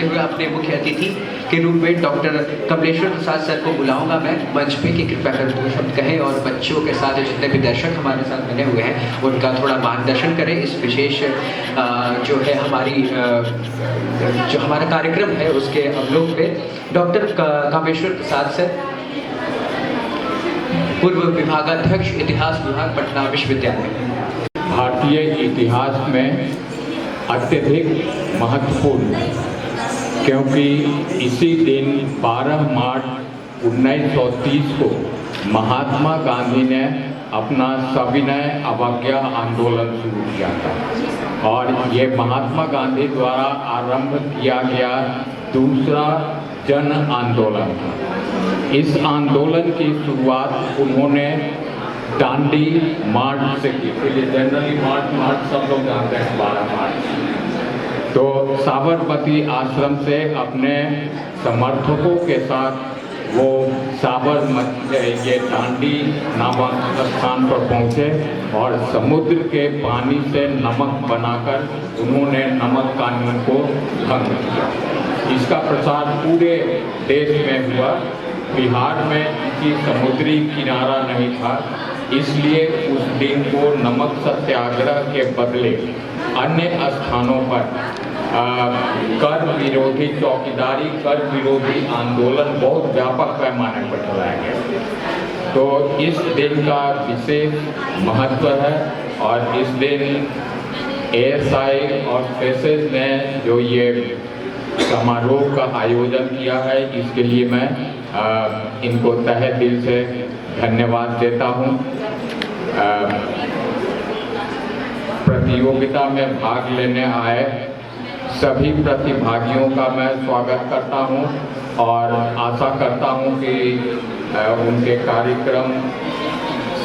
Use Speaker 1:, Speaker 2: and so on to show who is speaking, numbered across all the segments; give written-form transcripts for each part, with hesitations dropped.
Speaker 1: करते हुए अपने मुख्य अतिथि के रूप में डॉक्टर कमलेश्वर प्रसाद सर को बुलाऊंगा मैं मंच पे कि कृपया कर दो शब्द कहें और बच्चों के साथ जितने भी दर्शक हमारे साथ बने हुए हैं उनका थोड़ा मार्गदर्शन करें इस विशेष जो है हमारी जो हमारा कार्यक्रम है उसके अवलोक पे। डॉक्टर कामेश्वर प्रसाद सर, पूर्व विभागाध्यक्ष इतिहास विभाग पटना विश्वविद्यालय।
Speaker 2: भारतीय इतिहास में अत्यधिक महत्वपूर्ण, क्योंकि इसी दिन 12 मार्च 1930 को महात्मा गांधी ने अपना सविनय अवज्ञा आंदोलन शुरू किया था और ये महात्मा गांधी द्वारा आरंभ किया गया दूसरा जन आंदोलन था। इस आंदोलन की शुरुआत उन्होंने दांडी मार्च से की। जनरली मार्च सब लोग जानते हैं 12 मार्च। तो साबरमती आश्रम से अपने समर्थकों के साथ वो साबरमती ये दांडी नामक स्थान पर पहुँचे और समुद्र के पानी से नमक बनाकर उन्होंने नमक कानून को भंग किया। इसका प्रसार पूरे देश में हुआ। बिहार में की समुद्री किनारा नहीं था, इसलिए उस दिन को नमक सत्याग्रह के बदले अन्य स्थानों पर कर विरोधी चौकीदारी, कर विरोधी आंदोलन बहुत व्यापक पैमाने पर चलाया गया। तो इस दिन का विशेष महत्व है और इस दिन ASI और फेसेस ने जो ये समारोह का आयोजन किया है, इसके लिए मैं इनको तहे दिल से धन्यवाद देता हूँ। प्रतियोगिता में भाग लेने आए सभी प्रतिभागियों का मैं स्वागत करता हूँ और आशा करता हूँ कि उनके कार्यक्रम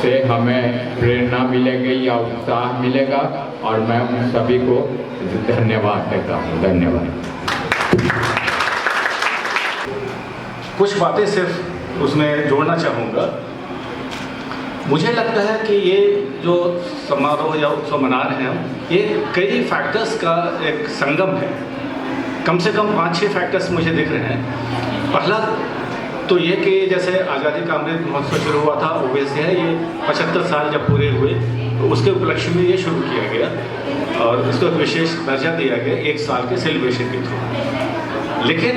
Speaker 2: से हमें प्रेरणा मिलेगी या उत्साह मिलेगा और मैं उन सभी को धन्यवाद देता हूँ। धन्यवाद।
Speaker 3: कुछ बातें सिर्फ उसमें जोड़ना चाहूँगा। मुझे लगता है कि ये जो समारोह या उत्सव मना रहे हैं हम, ये कई फैक्टर्स का एक संगम है। कम से कम 5-6 फैक्टर्स मुझे दिख रहे हैं। पहला तो ये कि जैसे आज़ादी का अमृत महोत्सव शुरू हुआ था, ओवैसे है ये 75 साल जब पूरे हुए तो उसके उपलक्ष्य में ये शुरू किया गया और उसको विशेष दर्जा दिया गया 1 साल के सेलिब्रेशन के थ्रू। लेकिन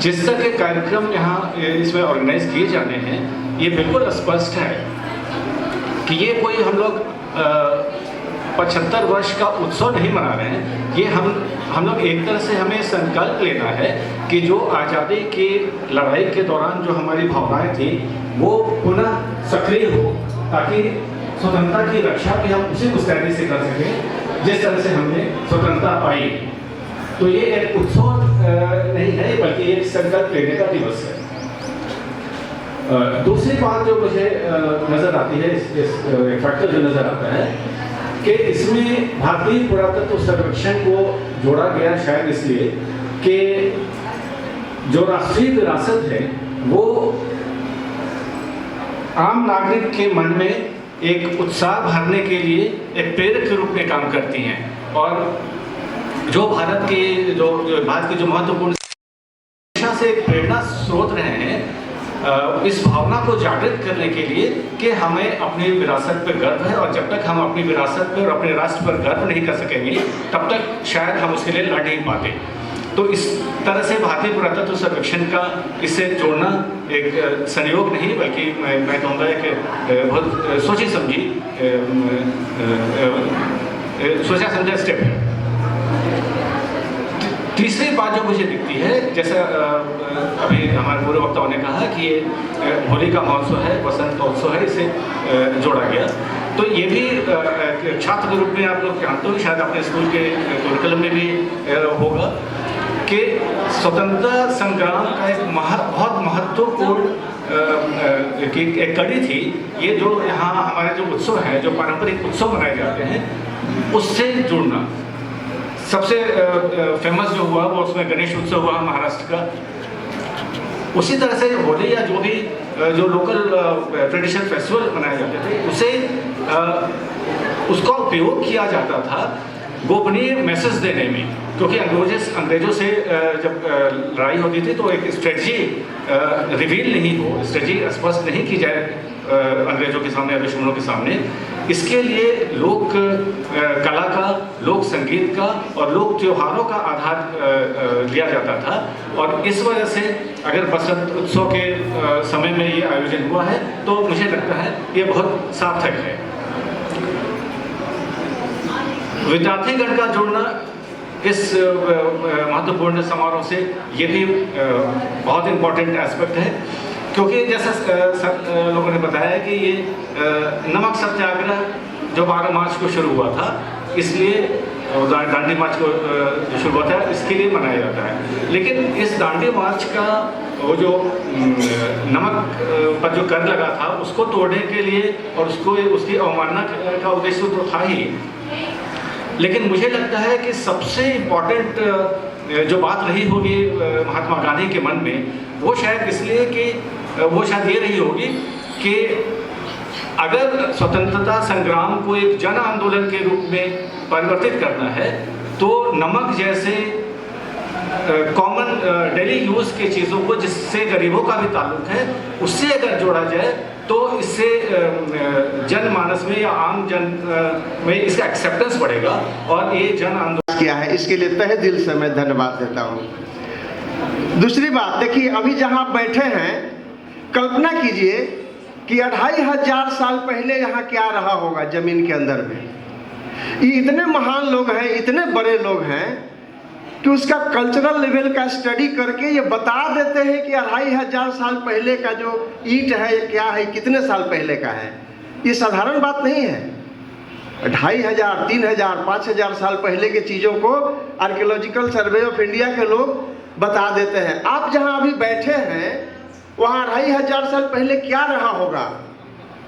Speaker 3: जिस तरह के कार्यक्रम यहाँ इसमें ऑर्गेनाइज किए जाने हैं, ये बिल्कुल स्पष्ट है कि ये कोई हम लोग 75 वर्ष का उत्सव नहीं मना रहे हैं। ये हम लोग एक तरह से हमें संकल्प लेना है कि जो आज़ादी की लड़ाई के दौरान जो हमारी भावनाएं थी वो पुनः सक्रिय हो, ताकि स्वतंत्रता की रक्षा भी हम उसी मुस्तैदी से कर सकें जिस तरह से हमने स्वतंत्रता पाई। तो ये एक उत्सव नहीं है बल्कि एक संकल्प लेने का दिवस है। दूसरी बात जो मुझे नज़र आती है, इस फैक्टर जो नज़र आता है कि इसमें भारतीय पुरातत्व सर्वेक्षण को जोड़ा गया, शायद इसलिए कि जो राष्ट्रीय विरासत है वो आम नागरिक के मन में एक उत्साह भरने के लिए एक प्रेरक के रूप में काम करती हैं और जो भारत की जो महत्वपूर्ण शिक्षा से एक प्रेरणा स्रोत रहे हैं, इस भावना को जागृत करने के लिए कि हमें अपनी विरासत पर गर्व है और जब तक हम अपनी विरासत पर और अपने राष्ट्र पर गर्व नहीं कर सकेंगे तब तक शायद हम उसके लिए लड़ नहीं पाते। तो इस तरह से भारतीय पुरातत्व सर्वेक्षण का इससे जोड़ना एक संयोग नहीं बल्कि मैं कहूँगा एक बहुत सोचा समझा स्टेप है। तीसरी बात जो मुझे दिखती है, जैसा अभी हमारे पूर्व वक्ताओं ने कहा कि ये होली का महोत्सव है, वसंत महोत्सव है, इसे जोड़ा गया। तो ये भी छात्र के रूप में आप लोग जानते हो, शायद अपने स्कूल के करिकुलम में भी होगा कि स्वतंत्रता संग्राम का एक बहुत महत्वपूर्ण एक कड़ी थी। ये जो यहाँ हमारे जो उत्सव हैं, जो पारंपरिक उत्सव मनाए जाते हैं, उससे जुड़ना। सबसे फेमस जो हुआ वो उसमें गणेश उत्सव हुआ महाराष्ट्र का। उसी तरह से होली या जो भी जो लोकल ट्रेडिशनल फेस्टिवल मनाए जाते थे, उसे उसका उपयोग किया जाता था गोपनीय मैसेज देने में, क्योंकि अंग्रेजों से जब लड़ाई होती थी तो एक स्ट्रेटजी रिवील नहीं हो, स्ट्रेटजी स्पष्ट नहीं की जाए अंग्रेजों के सामने या दुश्मनों के सामने, इसके लिए लोक कला का, लोक संगीत का और लोक त्योहारों का आधार लिया जाता था। और इस वजह से अगर बसंत उत्सव के समय में ये आयोजन हुआ है तो मुझे लगता है ये बहुत सार्थक है। विद्यार्थीगण का जुड़ना इस महत्वपूर्ण समारोह से ये भी बहुत इम्पोर्टेंट एस्पेक्ट है, क्योंकि जैसा लोगों ने बताया कि ये नमक सत्याग्रह जो 12 मार्च को शुरू हुआ था, इसलिए दांडी मार्च को जो शुरू हुआ था इसके लिए मनाया जाता है। लेकिन इस दांडी मार्च का वो जो नमक पर जो कर लगा था उसको तोड़ने के लिए और उसकी अवमानना का उद्देश्य तो था ही, लेकिन मुझे लगता है कि सबसे इम्पोर्टेंट जो बात रही होगी महात्मा गांधी के मन में, वो शायद इसलिए कि वो शायद ये रही होगी कि अगर स्वतंत्रता संग्राम को एक जन आंदोलन के रूप में परिवर्तित करना है तो नमक जैसे कॉमन डेली यूज़ की चीज़ों को, जिससे गरीबों का भी ताल्लुक है, उससे अगर जोड़ा जाए तो इससे जनमानस में या आम जन में इसका एक्सेप्टेंस बढ़ेगा और ये जन आंदोलन
Speaker 4: किया है। इसके लिए तहे दिल से मैं धन्यवाद देता हूँ। दूसरी बात देखिए, अभी जहाँ बैठे हैं, कल्पना कीजिए कि 2500 साल पहले यहाँ क्या रहा होगा जमीन के अंदर में। ये इतने महान लोग हैं, इतने बड़े लोग हैं कि उसका कल्चरल लेवल का स्टडी करके ये बता देते हैं कि 2500 साल पहले का जो ईंट है क्या है, कितने साल पहले का है। ये साधारण बात नहीं है। 2500, 3000, 5000 साल पहले के चीज़ों को आर्कियोलॉजिकल सर्वे ऑफ इंडिया के लोग बता देते हैं। आप जहाँ अभी बैठे हैं वहाँ 2500 साल पहले क्या रहा होगा।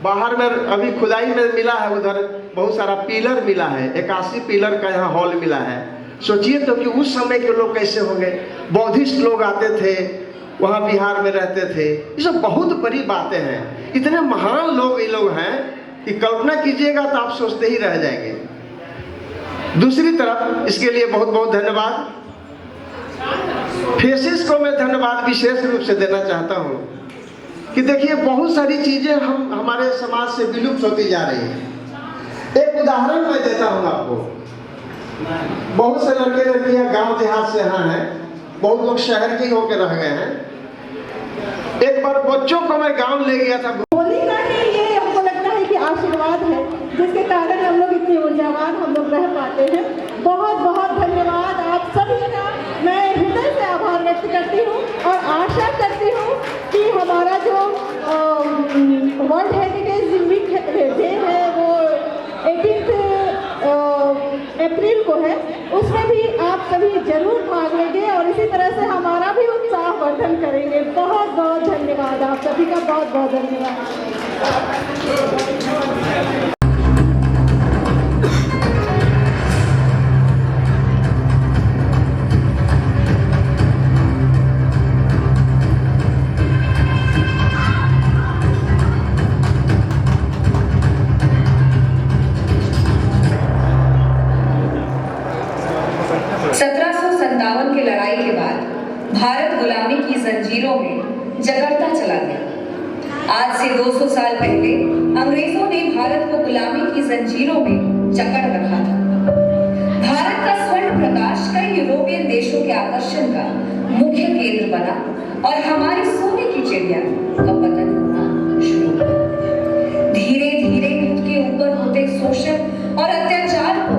Speaker 4: बाहर में अभी खुदाई में मिला है, उधर बहुत सारा पिलर मिला है, 81 पिलर का यहाँ हॉल मिला है। सोचिए तो कि उस समय के लोग कैसे होंगे। बौद्धिस्ट लोग आते थे, वहाँ बिहार में रहते थे। ये सब बहुत बड़ी बातें हैं। इतने महान लोग ये लोग हैं कि कल्पना कीजिएगा तो आप सोचते ही रह जाएंगे। दूसरी तरफ इसके लिए बहुत बहुत धन्यवाद। फेसिस को मैं धन्यवाद विशेष रूप से देना चाहता हूँ कि देखिए बहुत सारी चीज़ें हमारे समाज से विलुप्त होती जा रही हैं। एक उदाहरण मैं देता हूँ आपको। बहुत से लड़के लड़कियां गांव देहात से यहाँ हैं, बहुत लोग शहर के होकर रह गए हैं। एक बार बच्चों को मैं गांव ले गया था।
Speaker 5: होली का ही ये हमको लगता है कि आशीर्वाद है, जिसके कारण हम लोग इतने ऊर्जावान हम लोग रह पाते हैं। बहुत बहुत धन्यवाद आप सभी का। मैं हृदय से आभार व्यक्त करती हूँ और आशा करती हूँ कि हमारा जो वर्ल्ड हेरिटेज वीक डे है वो 18 अप्रैल को है, उसमें भी आप सभी जरूर भाग लेंगे और इसी तरह से हमारा भी उत्साह वर्धन करेंगे। बहुत बहुत धन्यवाद आप सभी का, बहुत बहुत धन्यवाद।
Speaker 6: की लड़ाई के बाद भारत गुलामी की जंजीरों में जकड़ता चला गया। आज से 200 साल पहले अंग्रेजों ने भारत को गुलामी की जंजीरों में जकड़ रखा था। भारत का स्वर्ण प्रकाश कई यूरोपियन देशों के आकर्षण का मुख्य केंद्र बना और हमारी सोने की चिड़िया का पतन होना शुरू हुआ। धीरे धीरे खुद के ऊपर होते शोषण और अत्याचार को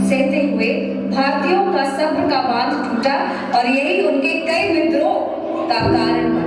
Speaker 6: सहते हुए भारतीयों का सब्र का बांध टूटा और यही उनके कई विद्रोह का कारण बना।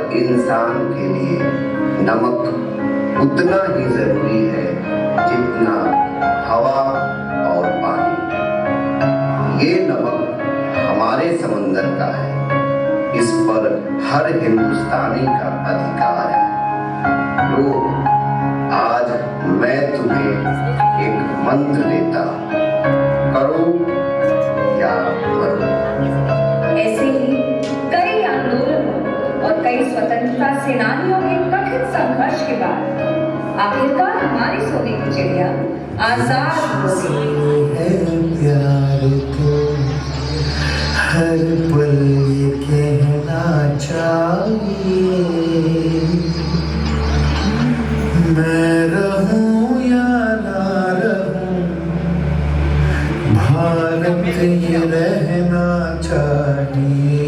Speaker 7: हर इंसान के लिए नमक उतना ही जरूरी है जितना हवा और पानी। ये नमक हमारे समंदर का है, इस पर हर हिंदुस्तानी का अधिकार है। लो, आज मैं तुम्हें एक मंत्र देता हूँ, करो या मरो।
Speaker 6: ऐसे ही कई आंदोलनों और कई स्वतंत्रता सेनानियों के कठिन संघर्ष के बाद आखिरकार हमारी सोने की चिड़िया आजाद हो गई।
Speaker 8: प्यार को हर पल ये कहना चाहिए, मैं रहूं या ना रहूं, भारत ये रहना चाहिए।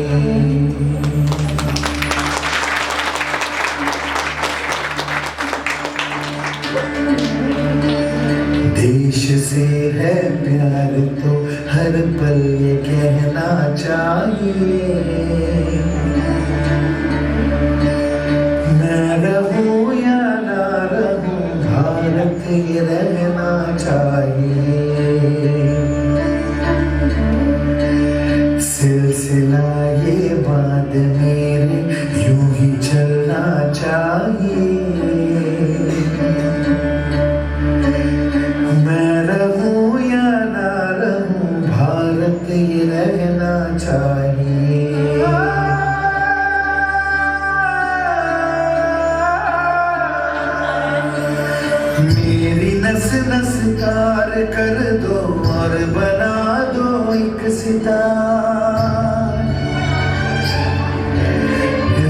Speaker 8: देश से है प्यार तो हर पल ये कहना चाहिए, मैं रहूं या ना रहूं, भारत ये रहना चाहिए। सिलसिला ये बात मेरी यूं ही चलना चाहिए, मैं रहूं या ना रहूं, भारत ये रहना चाहिए। मेरी नस नस तार कर दो और बना दो एक सितार,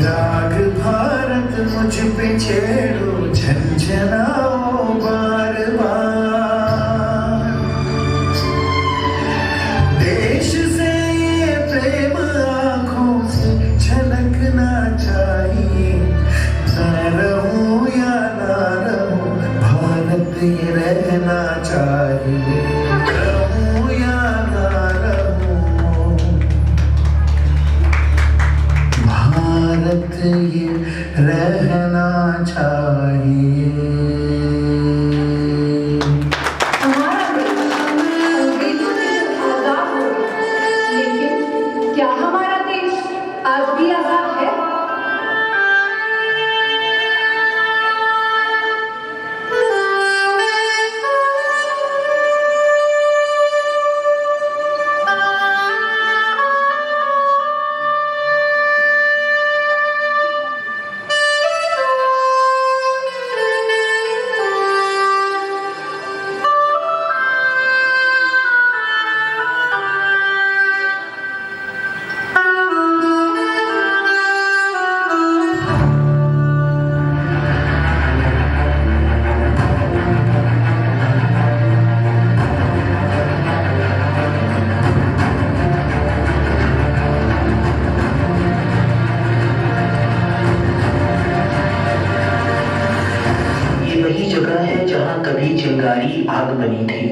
Speaker 8: राग भारत मुझ पे छेड़ो, झंझनाओ बार बार। देश से ये प्रेम आँखों से झलकना चाहिए, मैं रहूं या ना रहूं, भारत ये रहना चाहिए। रहूं या ना रहूं, भारत ये रहना चाहिए।
Speaker 6: हमारा देश अंग्रेजों से आजाद हो गया, लेकिन क्या हमारा देश आज भी आजाद है?
Speaker 9: वही जगह है जहां कभी चिंगारी आग बनी थी,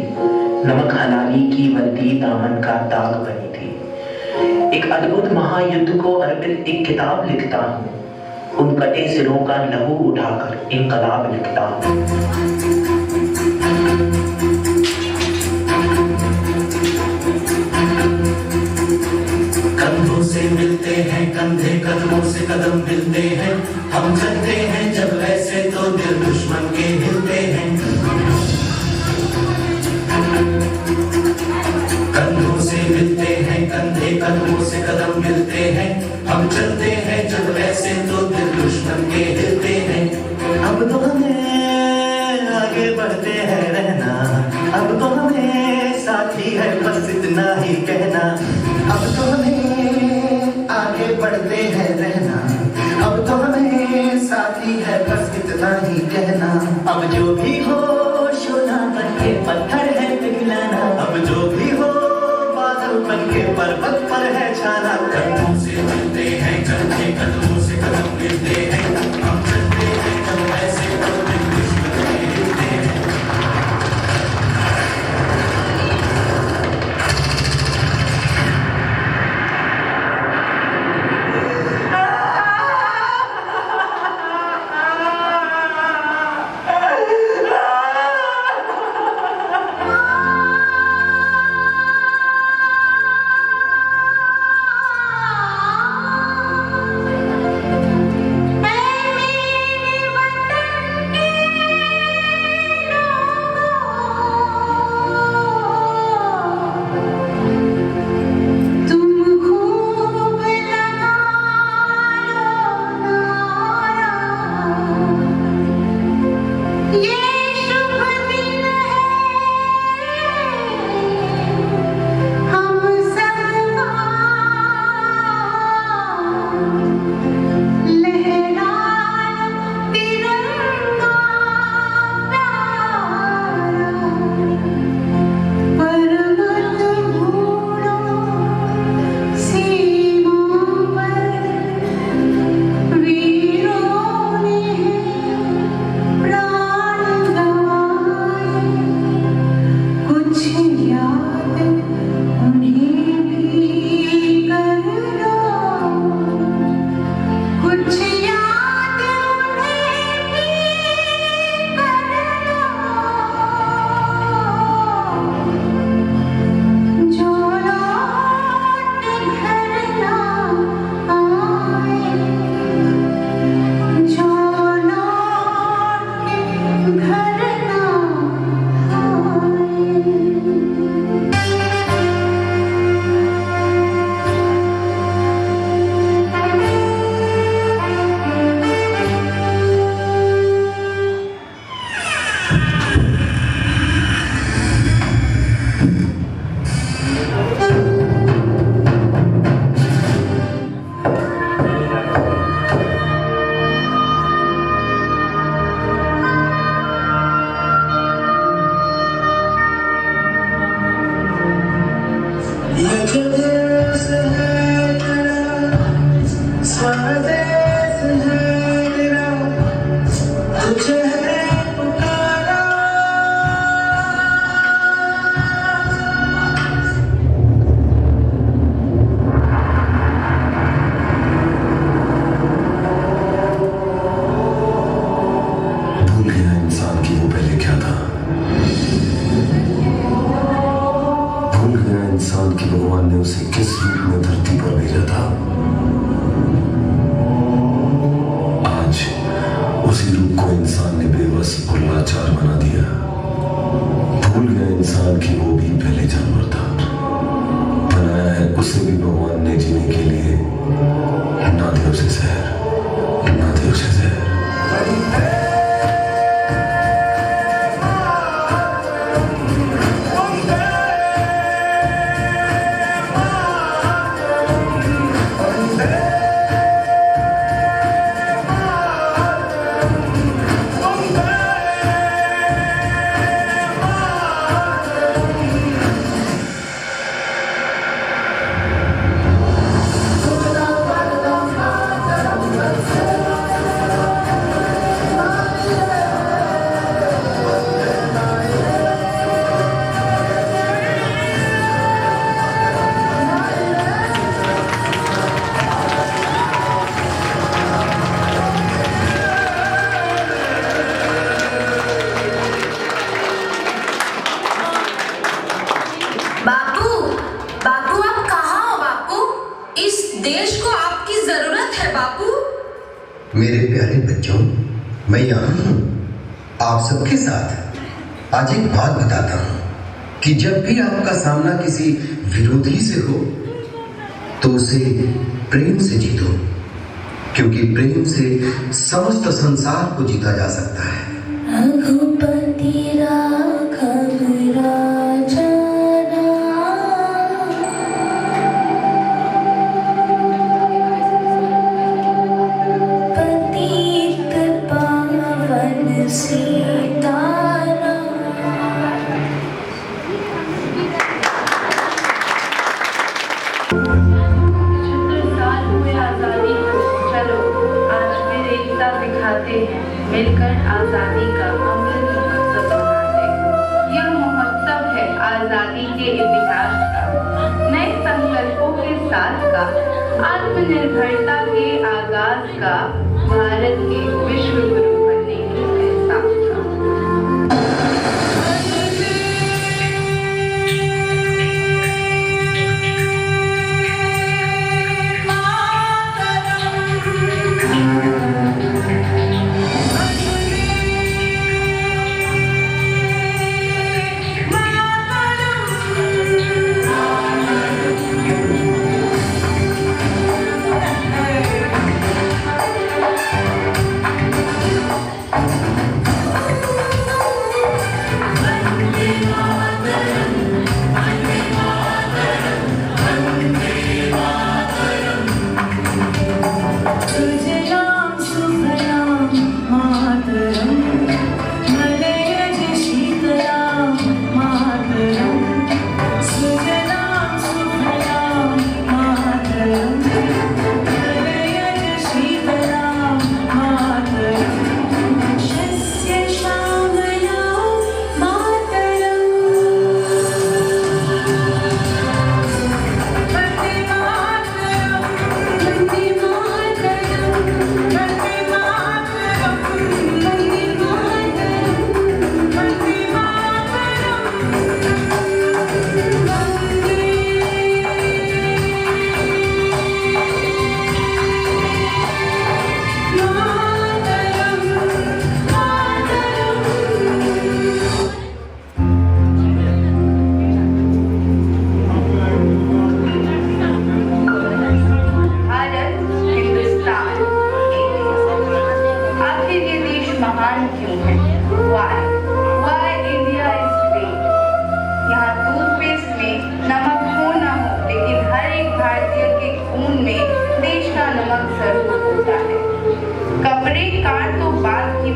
Speaker 9: नमक हलाली की वर्दी दामन का दाग बनी थी। एक अद्भुत महायुद्ध को अर्पित एक किताब लिखता हूँ, उन कटे सिरों का लहू उठाकर इंकलाब लिखता हूँ।
Speaker 8: कंधों से मिलते हैं कंधे, कदमों से कदम मिलते हैं, हम चलते हैं जब ऐसे तो दिल दुश्मन के हिलते हैं। कंधों से मिलते हैं कंधे, कदमों से कदम मिलते हैं, हम चलते हैं जब ऐसे तो दिल दुश्मन के हिलते हैं। अब तो हमें आगे बढ़ते हैं रहना, अब तो हमें साथी है बस इतना ही कहना। अब तो हमें आगे बढ़ते हैं रहना, अब तो हमें साथी है बस इतना ही कहना। अब जो भी हो सोना बन के पत्थर है पिघलाना, अब जो भी हो बादल बन के पर्वत पर है छाना। कदमों से मिलते हैं कंधे, कदमों से कदम मिलते हैं, हम चलते हैं जब ऐसे तो दिल दुश्मन के हिलते हैं।
Speaker 10: बस भूलना चार बना दिया। भूल गया इंसान की वो भी पहले जानवर था। बनाया है उसे भी भगवान ने जीने के लिए। ना दे उसे जहर, ना दे उसे जहर।
Speaker 11: बापू, बापू आप कहाँ हो बापू? इस देश को आपकी जरूरत है बापू।
Speaker 7: मेरे प्यारे बच्चों, मैं यहाँ हूँ आप सबके साथ। आज एक बात बताता हूँ कि जब भी आपका सामना किसी विरोधी से हो तो उसे प्रेम से जीतो, क्योंकि प्रेम से समस्त संसार को जीता जा सकता है।
Speaker 11: रघुपति राघव राजा पतित पावन सीताराम।
Speaker 12: साल हुए आजादी को, चलो आज फिर एकता दिखाते हैं, मिलकर आजादी का अमृत महोत्सव मनाते हैं। यह महोत्सव है आजादी के इतिहास का, नए संकल्पों के साथ का, आत्मनिर्भरता के आगाज का, भारत के विश्व गुरु बनने की एहसास का।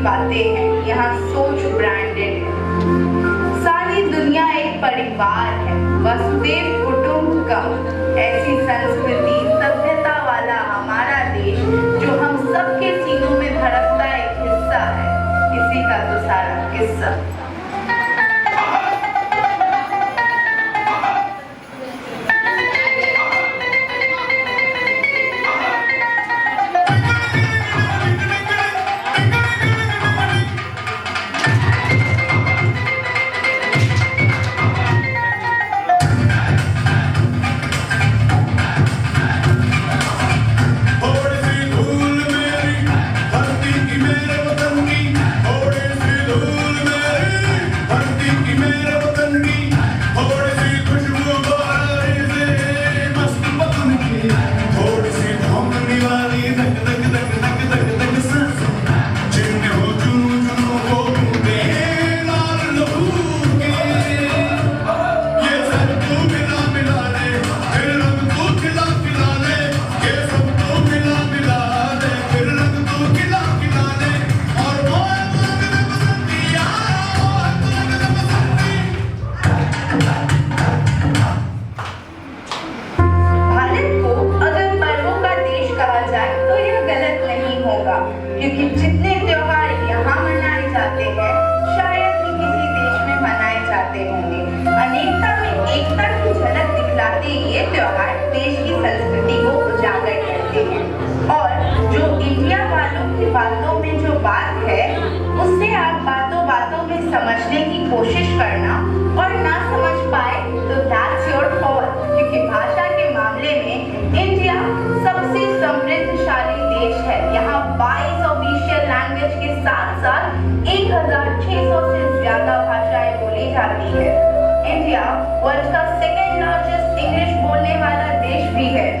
Speaker 13: बातें हैं, यहाँ सोच ब्रांडेड है। सारी दुनिया एक परिवार है, वसुदेव कुटुंबकम। ऐसी संस्कृति सभ्यता वाला हमारा देश जो हम सबके सीनों में धड़कता एक हिस्सा है। इसी का तो सारा किस्सा।
Speaker 8: थोड़ी सी धूल मेरी धरती की, मेरे वतन की, थोड़ी सी
Speaker 13: बातों में समझने की कोशिश करना और ना समझ पाए तो दैट्स योर फॉल्ट, क्योंकि भाषा के मामले में इंडिया सबसे समृद्धशाली देश है। यहाँ 22 ऑफिशियल लैंग्वेज के साथ साथ 1600 से ज्यादा भाषाएं बोली जाती है। इंडिया वर्ल्ड का सेकेंड लार्जेस्ट इंग्लिश बोलने वाला देश भी है।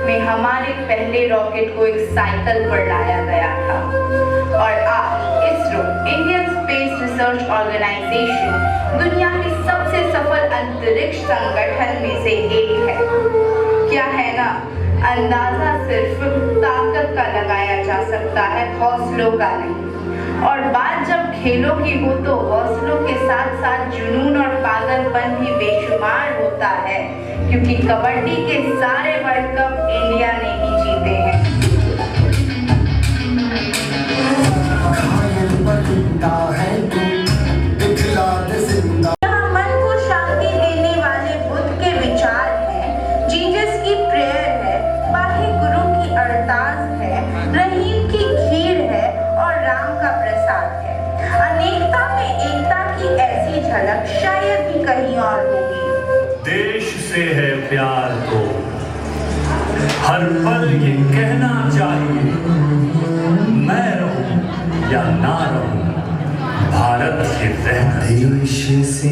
Speaker 13: में हमारे पहले रॉकेट को एक साइकिल पर लाया गया था और आज ISRO Indian space research organisation दुनिया के सबसे सफल अंतरिक्ष संगठन में से एक है। क्या है ना, अंदाजा सिर्फ ताकत का लगाया जा सकता है, हौसलों का नहीं। और बात जब खेलों की हो तो हौसलों के साथ साथ जुनून और पागलपन भी बेशुमार होता है, क्योंकि कबड्डी के सारे वर्ल्ड कप इंडिया ने ही जीते हैं। यहाँ मन को शांति देने वाले बुद्ध के विचार हैं, जीसस की प्रेयर है, वाहे गुरु की अरदास है, रहीम की खीर है और राम का प्रसाद है। अनेकता में एकता की ऐसी झलक शायद ही कहीं और होगी।
Speaker 14: देश से है प्यार तो हर पल ये कहना चाहिए, मैं रहूं या ना रहूं, भारत के
Speaker 8: देश से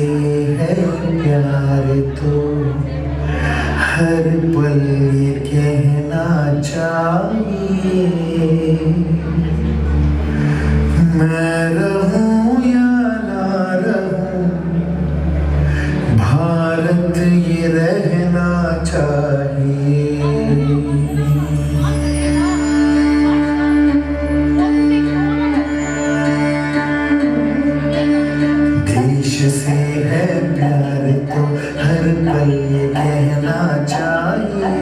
Speaker 8: है प्यार तो हर पल ये कहना चाहिए, मैं रहूं या ना रहूं, भारत ये रहना चाहिए। देश से है प्यार तो हर पल ये कहना चाहिए,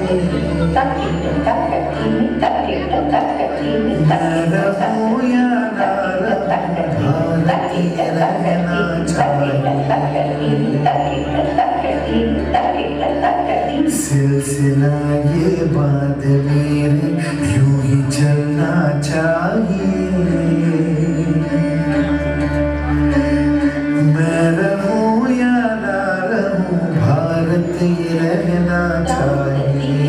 Speaker 8: मैं रहूं या ना रहूं, भारत ये रहना चाहिए। सिलसिला ये बात मेरे यूं ही चलना चाहिए, मैं रहूं या ना रहूं, भारत ये रहना चाहिए।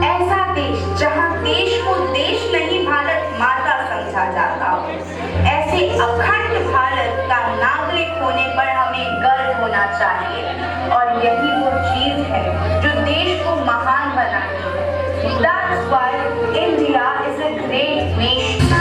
Speaker 13: ऐसा देश जहां देश को देश नहीं भारत माता समझा जाता हो, ऐसे अखंड भारत का नागरिक होने पर हमें गर्व होना चाहिए और यही वो चीज है जो देश को महान बनाती है। That's why India is a great nation.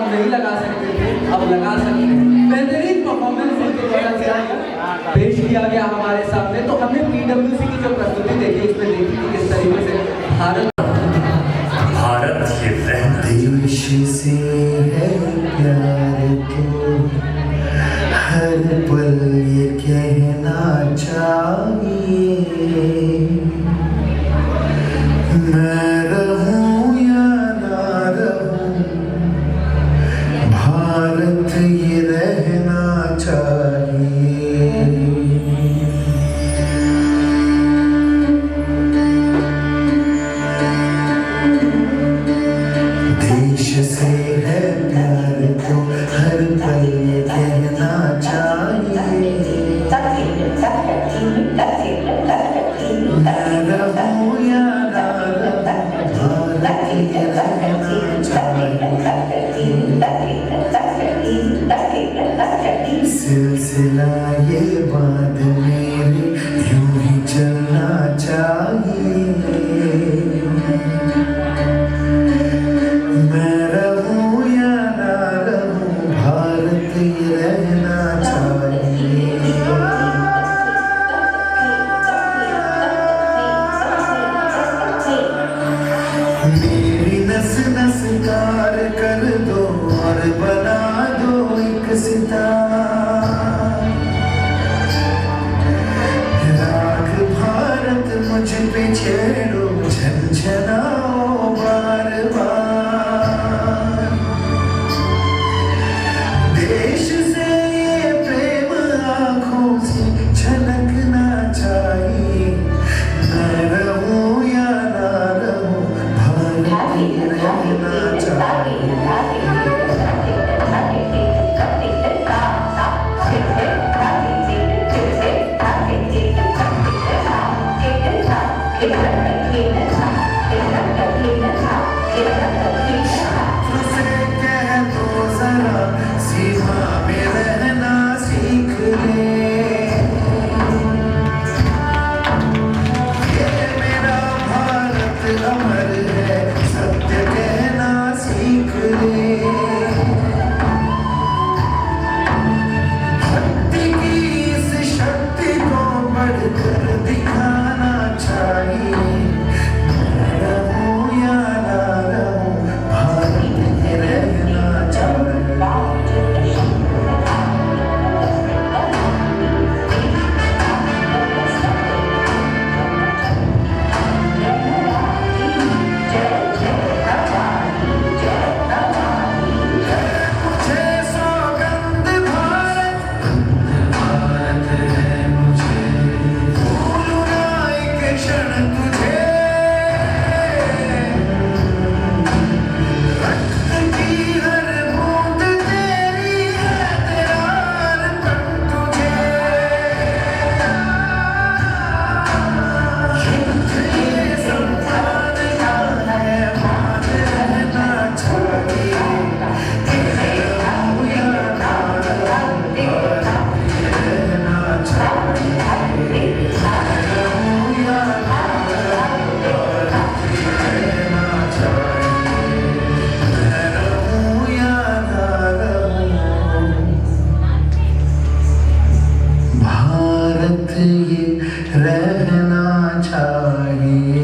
Speaker 15: हम नहीं लगा सकते थे, अब लगा सकते हैं। बेहतरीन परफॉर्मेंस इनके द्वारा पेश किया गया हमारे सामने। तो हमने PWC की जो प्रस्तुति देखी, इसमें देखी कि किस तरीके से भारत
Speaker 8: देश से है प्यार तो हर पल ये कहना चाहिए, मैं रहूं या ना रहूं, भारत ये रहना चाहिए। देश से है प्यार तो हर पल ये कहना चाहिए, मैं रहूं या ना रहूं, भारत ये रहना चाहिए। सिलसिला ये बात मेरे यूं ही चलना चाहिए, मैं रहूं या ना रहूं, भारत ये रहना चाहिए। मेरी नस नस तार कर दो और बना दो एक सितारा, राग भारत मुझ पे छेड़ो, झनझनाओ बार बार। देश से ये प्रेम आँखों से झलकना चाहिए, मैं रहूं या ना रहूं, भारत ये रहना चाहिए। से कह दो जरा सीमा में रहना सीख ले, ये मेरा भारत अमर है, सत्य कहना सीख ले। भक्ति की इस शक्ति को बढ़कर दिखाना चाहिए, मैं रहूं या ना रहूं, भारत ये रहना चाहिए। मुझे सौगंध भारत, भारत है मुझे, भूलूं ना एक क्षण तुझे, रक्त की हर बूंद तेरी है, तेरा अर्पण तुझे। ये सम्मान का है, मान रहना चाहिए, मैं रहूं या ना रहूं, भारत ये रहना चाहिए, मैं रहूं या ना रहूं, भारत ये रहना चाहिए, मैं रहूं या ना रहूं, भारत ये रहना चाहिए।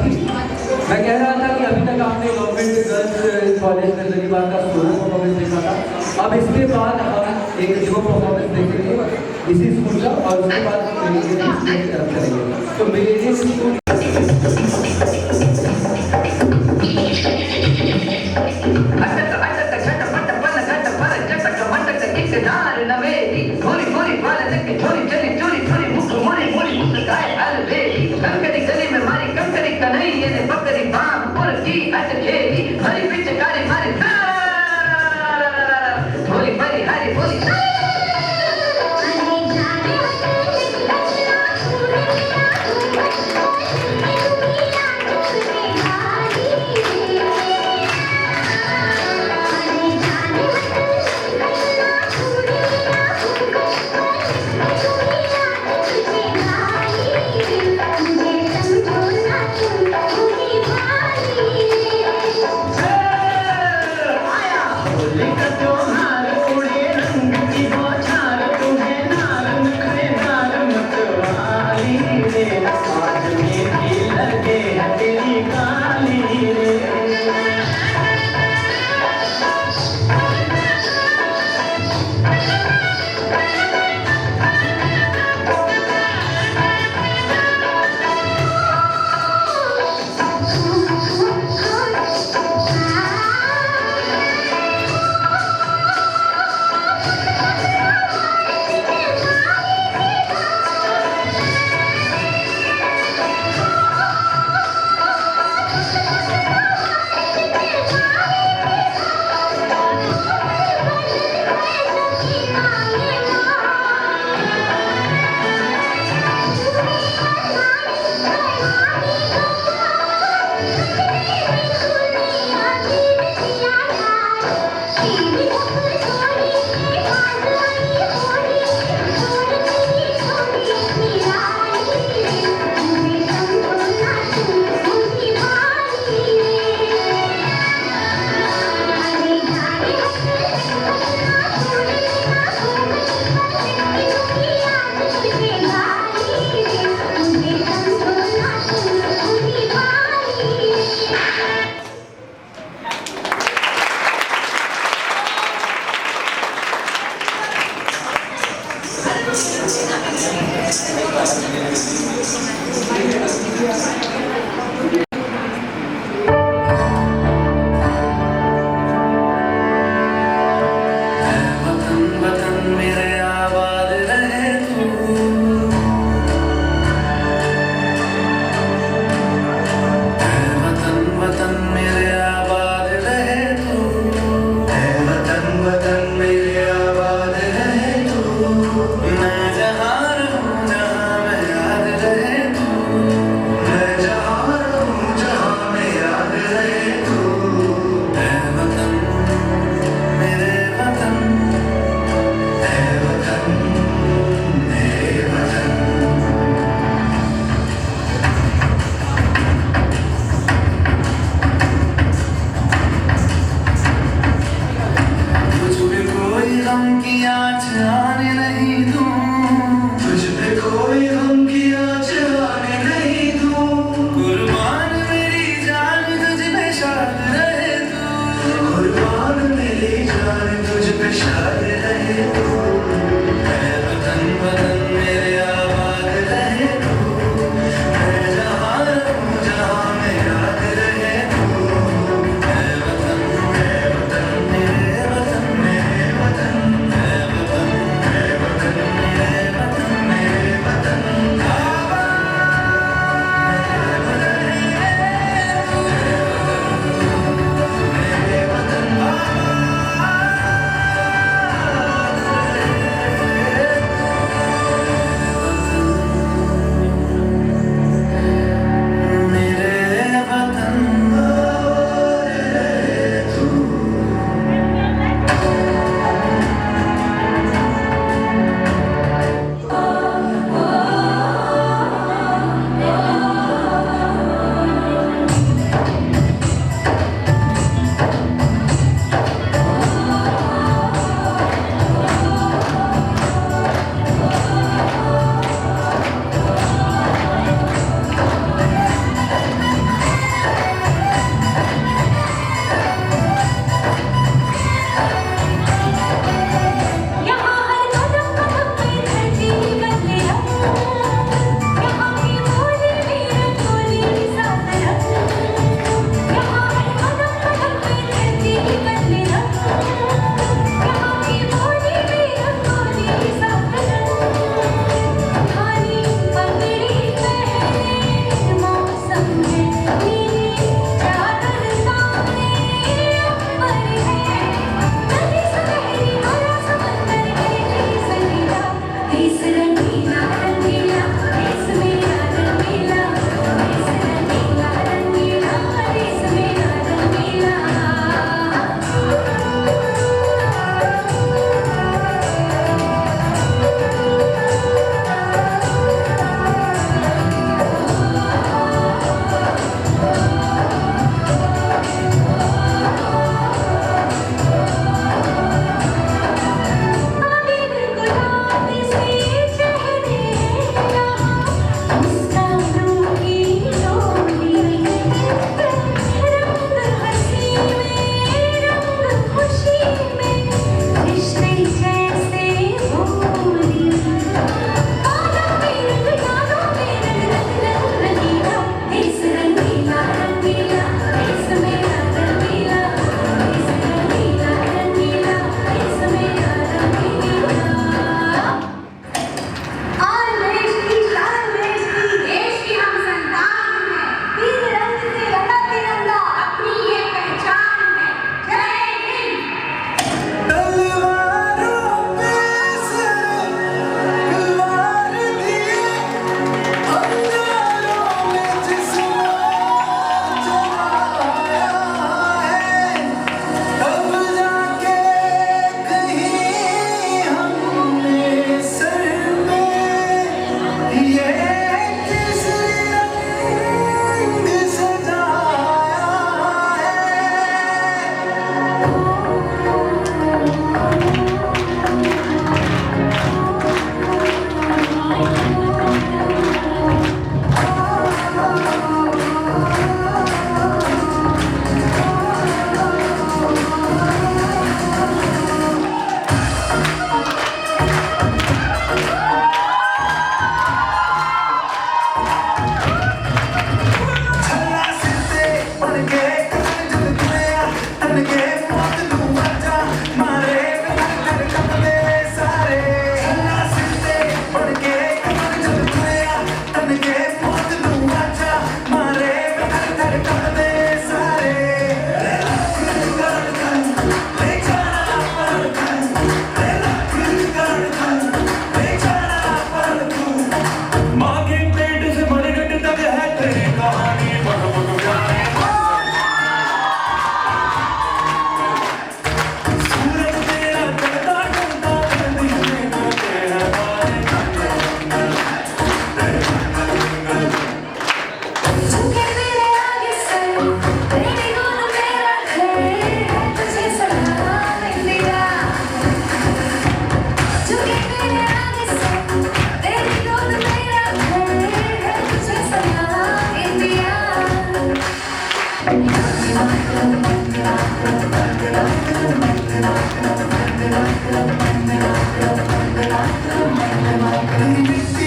Speaker 15: थी। मैं कह रहा था कि अभी तक आपने गवर्नमेंट गर्ल्स कॉलेज में दलीबाग का सोलो परफॉर्मेंस देखा था, अब इसके बाद हम एक डिओ परफॉर्मेंस देखेंगे इसी स्कूल का, और उसके बाद करेंगे। तो मेरे स्कूल
Speaker 8: होली का त्योहार उड़े रंग की नित्य